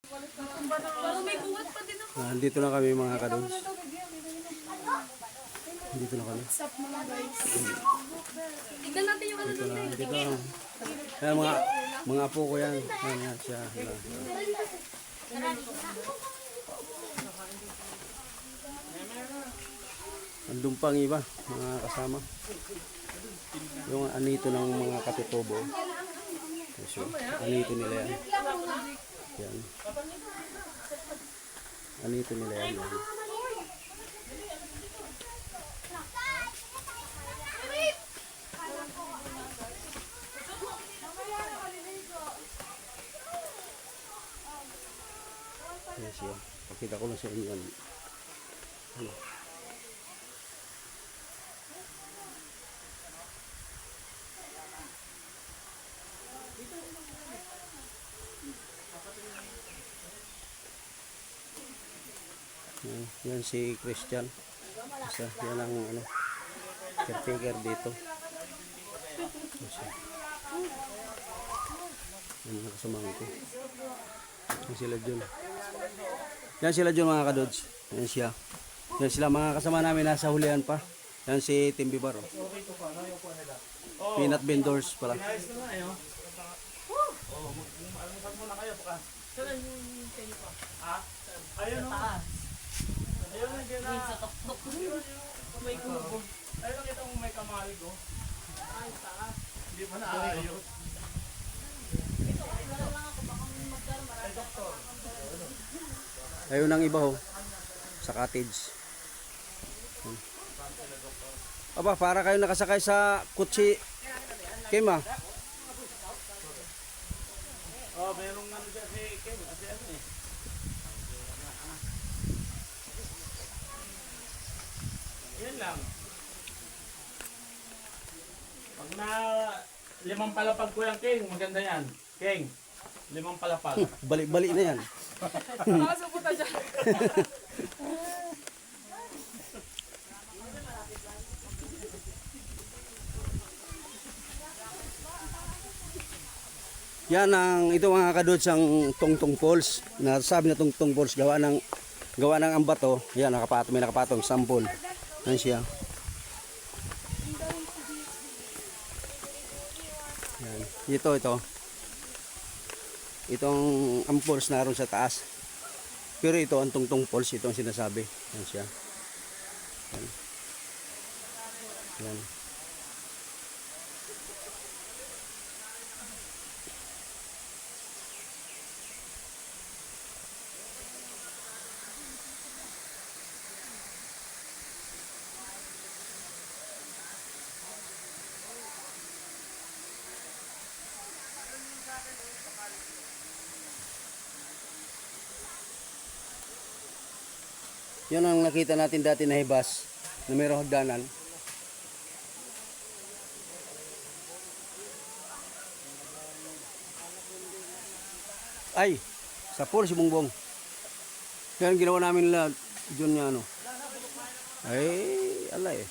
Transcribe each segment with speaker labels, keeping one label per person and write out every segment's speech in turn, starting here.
Speaker 1: Parang may buhat pa din ako.
Speaker 2: Dito na kami mga kadods. Dito na kami.
Speaker 1: What's up mga guys? Tignan natin yung ano
Speaker 2: Dito
Speaker 1: doon.
Speaker 2: na. Dito na. Ayan, mga apo ko yan. Ayan, yan siya. Andun pang iba, mga kasama. Yung anito ng mga katutubo. So, anito nila yan. Yan. Anito nila yan. Yes, yan. Pakita ko lang sa inyo yan. Ano? Yan si Christian. Isa, yan ang ano, caretaker dito. Yan mga kasamahan ko. Yan sila dyan. Yan sila dyan mga kadods. Yan siya. Yan sila mga kasama namin nasa hulihan pa. Yan si Tim Bibar. Peanut vendors pala.
Speaker 3: Ayun o. Ayun na gina. Sa tuktok. May kubo. Ayun nakita mo may kamalig o. Ay, taas. Hindi pa naayos. Ay, doktor.
Speaker 2: Ayun ang iba ho. Sa cottage. Aba, para kayo nakasakay sa kutsi. Kim ah.
Speaker 3: Oh, merong ano dyan si Kim. Kasi ano eh. Yan lang. Pag na 5 palapag ko yan, King, maganda yan. King, 5 palapag.
Speaker 2: Balik-balik na yan.
Speaker 1: Nakasubuta siya.
Speaker 2: Yan ang ito mga kadods ang Tungtung Falls. Nasabi na Tungtung Falls gawa ng ambato. Yan nakapatong, may nakapatong sampol. Yan siya. Yan. Ito. Itong ang falls naroon sa taas. Pero ito ang Tungtung Falls, ito ang sinasabi. Yan siya. Yan. Yan. Yan ang nakita natin dati na hibas na mayroong hagdanan. Ay, sa pool si Bongbong. Yan ginawa namin nila dyan nga ano. Ay, ala eh.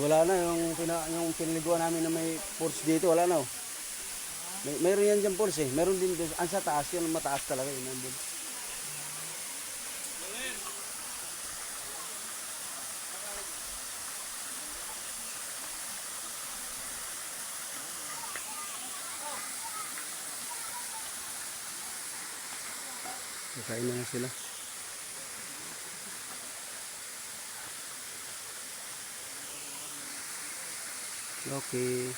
Speaker 2: Wala na yung piniliguan namin na may force dito, wala na. Oh. Mayroon yan dyan, Pols, eh. Meron din doon. Ang sa taas, yun ang mataas talaga. Yun nandun. Kakain na nga sila. Okay.